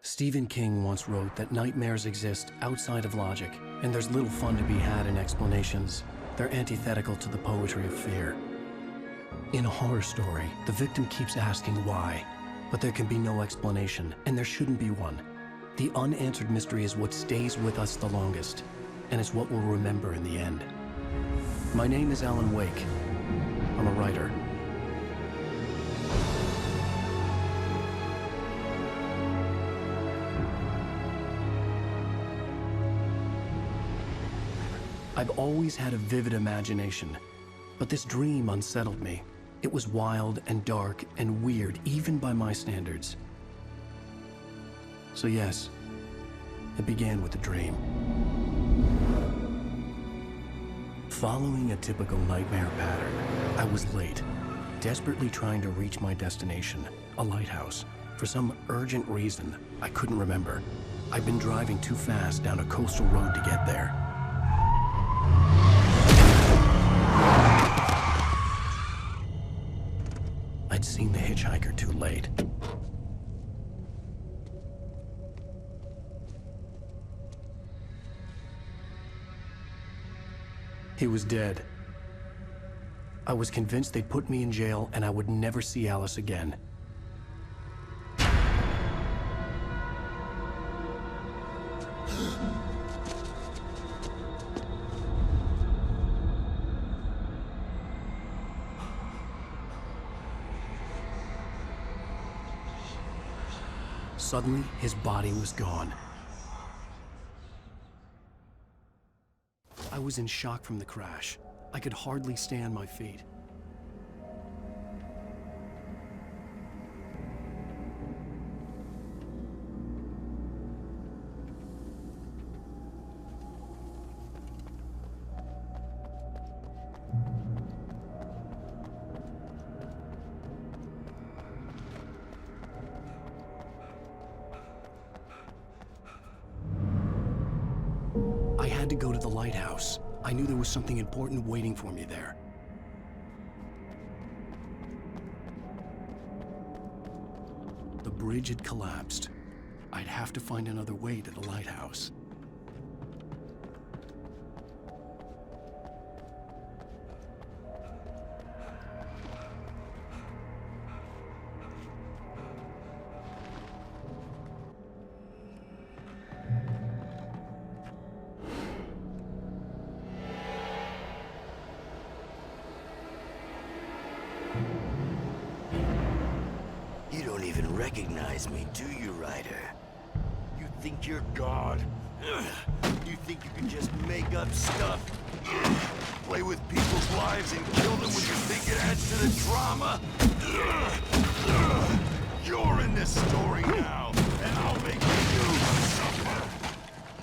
Stephen King once wrote that nightmares exist outside of logic, and there's little fun to be had in explanations. They're antithetical to the poetry of fear. In a horror story, the victim keeps asking why, but there can be no explanation, and there shouldn't be one. The unanswered mystery is what stays with us the longest, and it's what we'll remember in the end. My name is Alan Wake. I'm a writer. I've always had a vivid imagination, but this dream unsettled me. It was wild and dark and weird, even by my standards. So yes, it began with a dream. Following a typical nightmare pattern, I was late, desperately trying to reach my destination, a lighthouse. For some urgent reason, I couldn't remember. I'd been driving too fast down a coastal road to get there. I'd seen the hitchhiker too late. He was dead. I was convinced they'd put me in jail and I would never see Alice again. Suddenly, his body was gone. I was in shock from the crash. I could hardly stay on my feet. I had to go to the lighthouse. I knew there was something important waiting for me there. The bridge had collapsed. I'd have to find another way to the lighthouse. You don't even recognize me, do you, Ryder? You think you're God? You think you can just make up stuff? Play with people's lives and kill them when you think it adds to the drama? You're in this story now, and I'll make you suffer!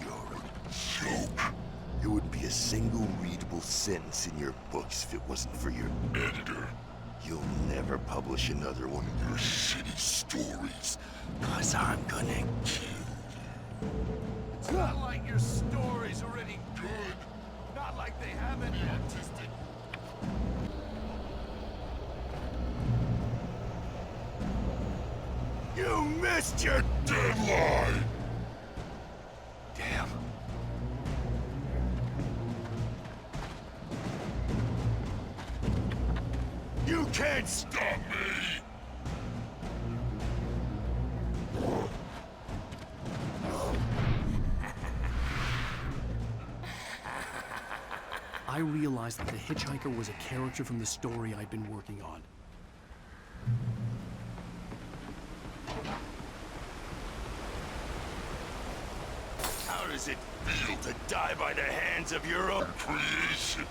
You're a joke. There wouldn't be a single readable sentence in your books if it wasn't for your editor. You'll never publish another one of your shitty stories, 'cause I'm gonna kill you. It's not like your story's already good. Not like they have any artistic. You missed your deadline! Damn. You can't stop me! I realized that the hitchhiker was a character from the story I'd been working on. How does it feel to die by the hands of your own creation?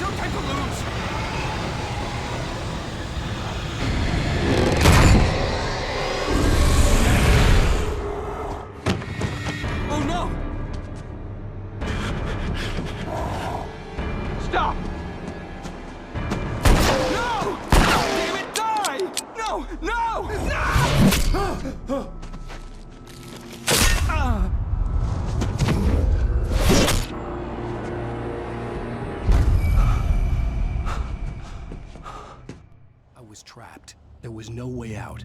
no time to lose! Oh no! Stop! No! Damn it, die! No! No! No! I was trapped. There was no way out.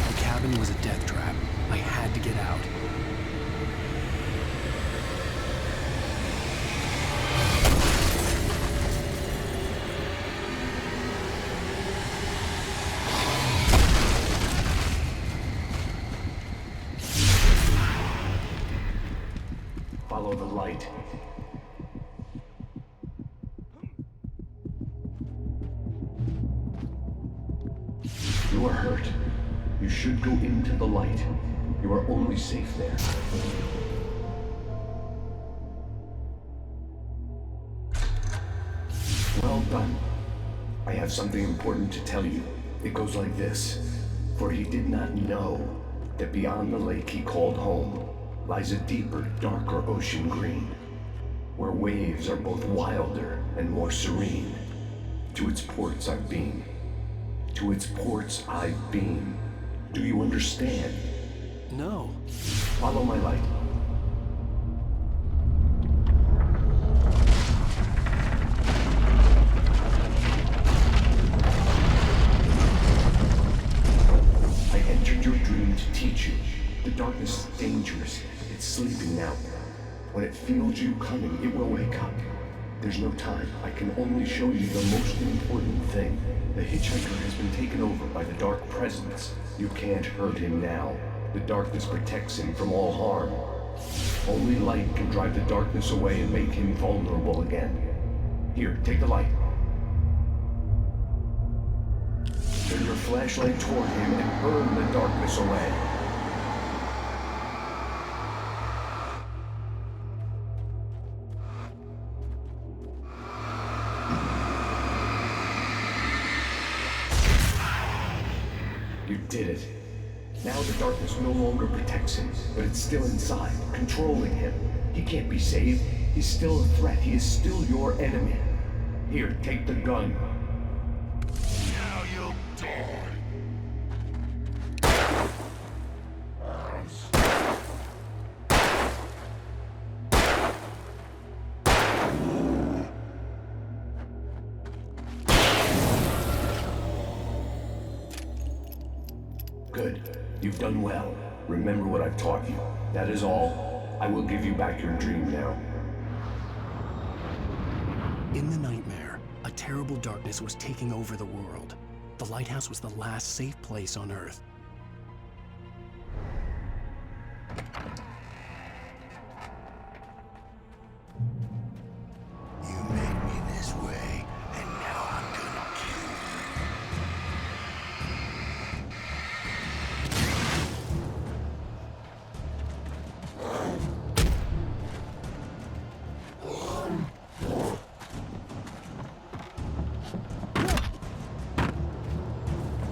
The cabin was a death trap. I had to get out. Follow the light. You are hurt. You should go into the light. You are only safe there. Well done. I have something important to tell you. It goes like this. For he did not know that beyond the lake he called home lies a deeper, darker ocean green, where waves are both wilder and more serene. To its ports I've been. To its ports I've been. Do you understand? No. Follow my light. I entered your dream to teach you. The darkness is dangerous. It's sleeping now. When it feels you coming, it will wake up. There's no time. I can only show you the most important thing. The hitchhiker has been taken over by the Dark Presence. You can't hurt him now. The darkness protects him from all harm. Only light can drive the darkness away and make him vulnerable again. Here, take the light. Turn your flashlight toward him and burn the darkness away. You did it. Now the darkness no longer protects him, but it's still inside, controlling him. He can't be saved. He's still a threat. He is still your enemy. Here, take the gun. Now you'll die. Good. You've done well. Remember what I've taught you. That is all. I will give you back your dream now. In the nightmare, a terrible darkness was taking over the world. The lighthouse was the last safe place on Earth. You made me this way, and now I'm gonna kill you.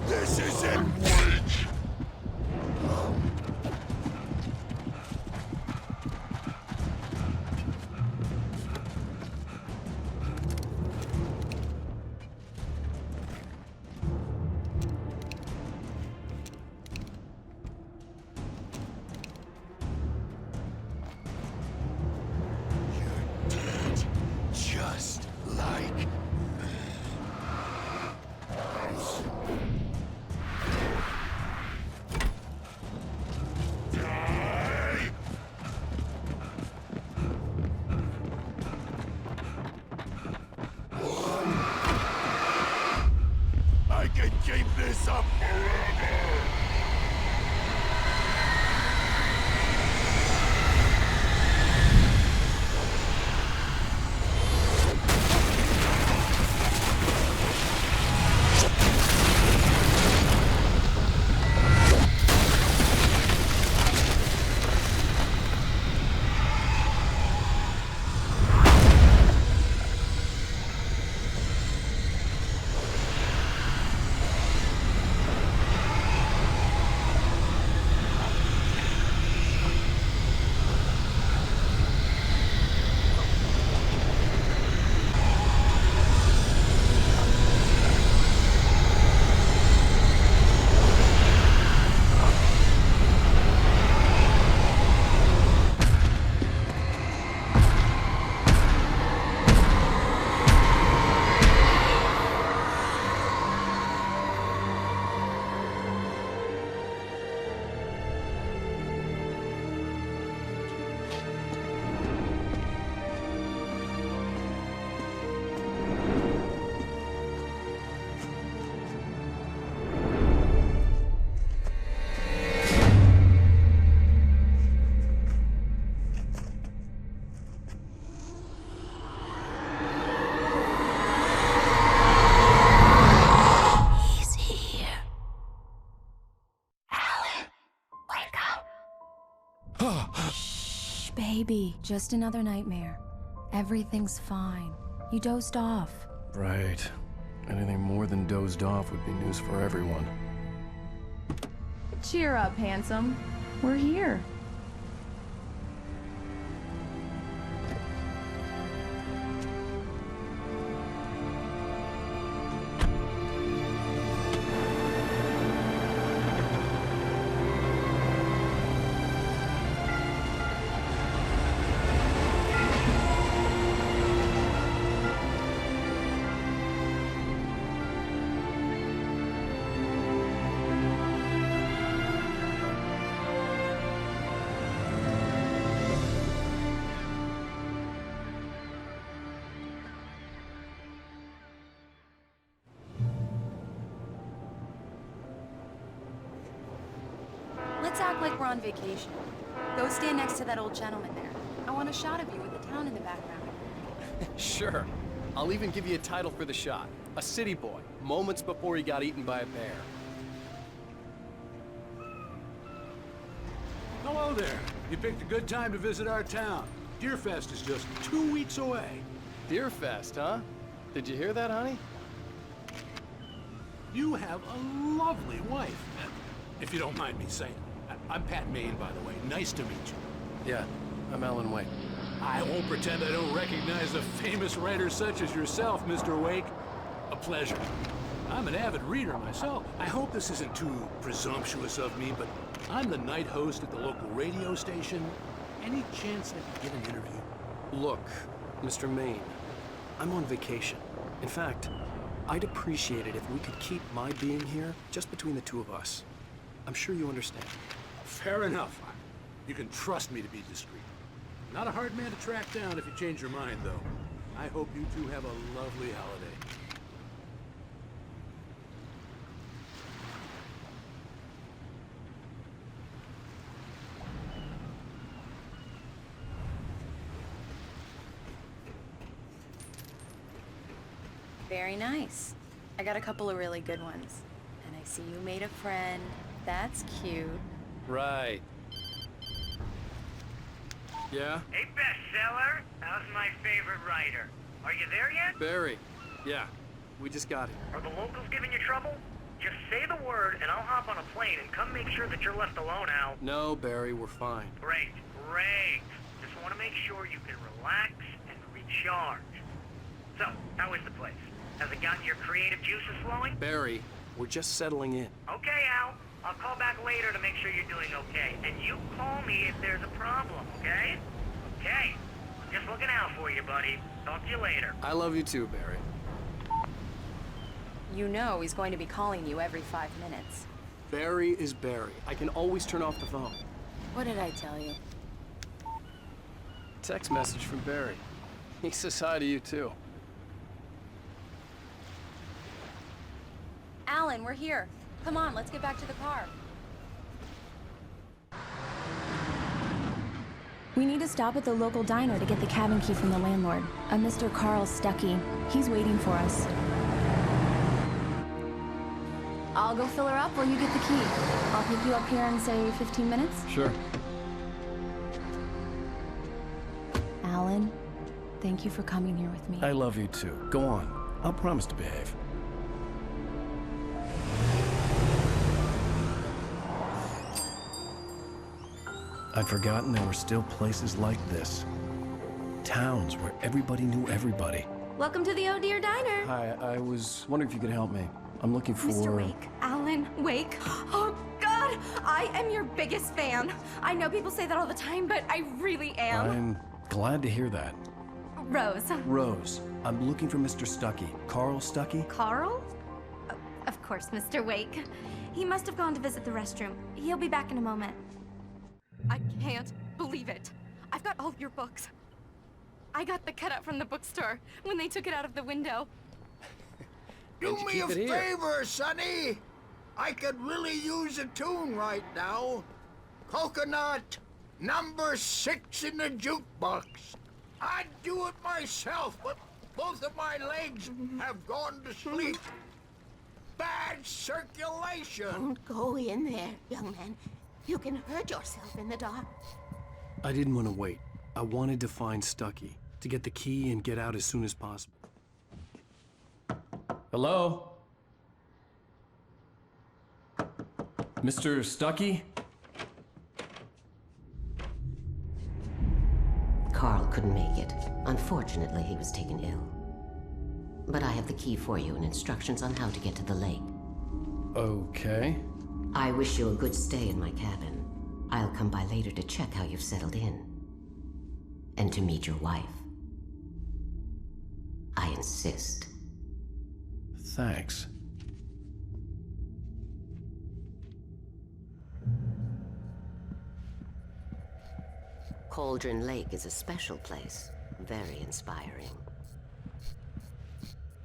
This isn't Wake! I can keep this up forever! Shh, baby. Just another nightmare. Everything's fine. You dozed off. Right. Anything more than dozed off would be news for everyone. Cheer up, handsome. We're here. Let's act like we're on vacation. Go stand next to that old gentleman there. I want a shot of you with the town in the background. Sure. I'll even give you a title for the shot. A city boy, moments before he got eaten by a bear. Hello there. You picked a good time to visit our town. Deerfest is just 2 weeks away. Deerfest, huh? Did you hear that, honey? You have a lovely wife, if you don't mind me saying. I'm Pat Maine, by the way. Nice to meet you. Yeah, I'm Alan Wake. I won't pretend I don't recognize a famous writer such as yourself, Mr. Wake. A pleasure. I'm an avid reader myself. I hope this isn't too presumptuous of me, but I'm the night host at the local radio station. Any chance I could get an interview? Look, Mr. Maine, I'm on vacation. In fact, I'd appreciate it if we could keep my being here just between the two of us. I'm sure you understand. Fair enough. You can trust me to be discreet. Not a hard man to track down if you change your mind, though. I hope you two have a lovely holiday. Very nice. I got a couple of really good ones. And I see you made a friend. That's cute. Right. Yeah? Hey, bestseller. How's my favorite writer? Are you there yet? Barry. Yeah, we just got here. Are the locals giving you trouble? Just say the word and I'll hop on a plane and come make sure that you're left alone, Al. No, Barry, we're fine. Great, great. Just want to make sure you can relax and recharge. So, how is the place? Has it gotten your creative juices flowing? Barry, we're just settling in. Okay, Al. I'll call back later to make sure you're doing okay. And you call me if there's a problem, okay? Okay. I'm just looking out for you, buddy. Talk to you later. I love you too, Barry. You know he's going to be calling you every 5 minutes. Barry is Barry. I can always turn off the phone. What did I tell you? Text message from Barry. He says hi to you too. Alan! Alan, we're here. Come on, let's get back to the car. We need to stop at the local diner to get the cabin key from the landlord, a Mr. Carl Stuckey. He's waiting for us. I'll go fill her up while you get the key. I'll pick you up here in, say, 15 minutes? Sure. Alan, thank you for coming here with me. I love you too. Go on. I'll promise to behave. I'd forgotten there were still places like this. Towns where everybody knew everybody. Welcome to the Oh Dear Diner. Hi, I was wondering if you could help me. I'm looking for... Mr. Wake. Alan Wake. Oh, God! I am your biggest fan. I know people say that all the time, but I really am. I'm glad to hear that. Rose. Rose, I'm looking for Mr. Stuckey. Carl Stuckey? Carl? Of course, Mr. Wake. He must have gone to visit the restroom. He'll be back in a moment. I can't believe it. I've got all your books. I got the cutout from the bookstore when they took it out of the window. Do me a favor, Sonny. I could really use a tune right now. Coconut, number 6 in the jukebox. I'd do it myself, but both of my legs have gone to sleep. Bad circulation. Don't go in there, young man. You can hurt yourself in the dark. I didn't want to wait. I wanted to find Stuckey, to get the key and get out as soon as possible. Hello? Mr. Stuckey? Carl couldn't make it. Unfortunately, he was taken ill. But I have the key for you and instructions on how to get to the lake. Okay. I wish you a good stay in my cabin. I'll come by later to check how you've settled in. And to meet your wife. I insist. Thanks. Cauldron Lake is a special place. Very inspiring.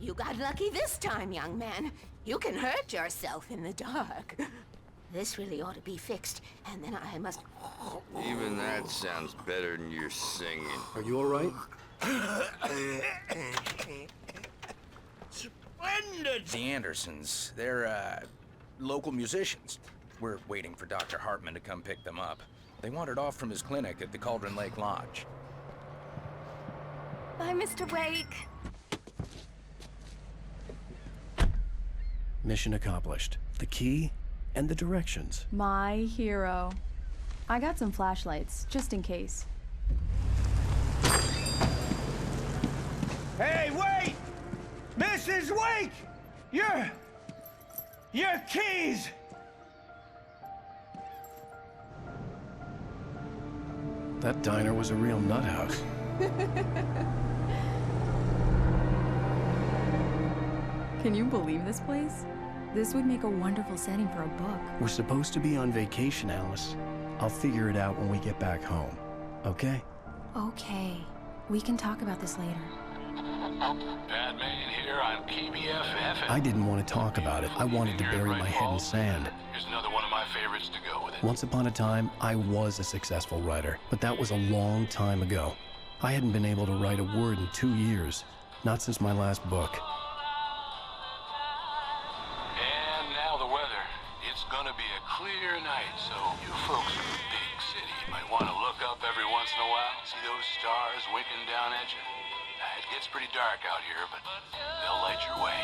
You got lucky this time, young man. You can hurt yourself in the dark. This really ought to be fixed, and then I must... Even that sounds better than your singing. Are you all right? Splendid! The Andersons, they're, local musicians. We're waiting for Dr. Hartman to come pick them up. They wandered off from his clinic at the Cauldron Lake Lodge. Bye, Mr. Wake. Mission accomplished. The key and the directions. My hero. I got some flashlights, just in case. Hey, wait! Mrs. Wake! Your keys! That diner was a real nut house. Can you believe this place? This would make a wonderful setting for a book. We're supposed to be on vacation, Alice. I'll figure it out when we get back home. Okay? Okay. We can talk about this later. Bad man here on KBFF. I didn't want to talk about it. I wanted to bury my head in sand. Here's another one of my favorites to go with it. Once upon a time, I was a successful writer, but that was a long time ago. I hadn't been able to write a word in 2 years. Not since my last book. And now the weather. It's gonna be a clear night, so you folks in the big city might want to look up every once in a while. See those stars winking down at you? It gets pretty dark out here, but they'll light your way.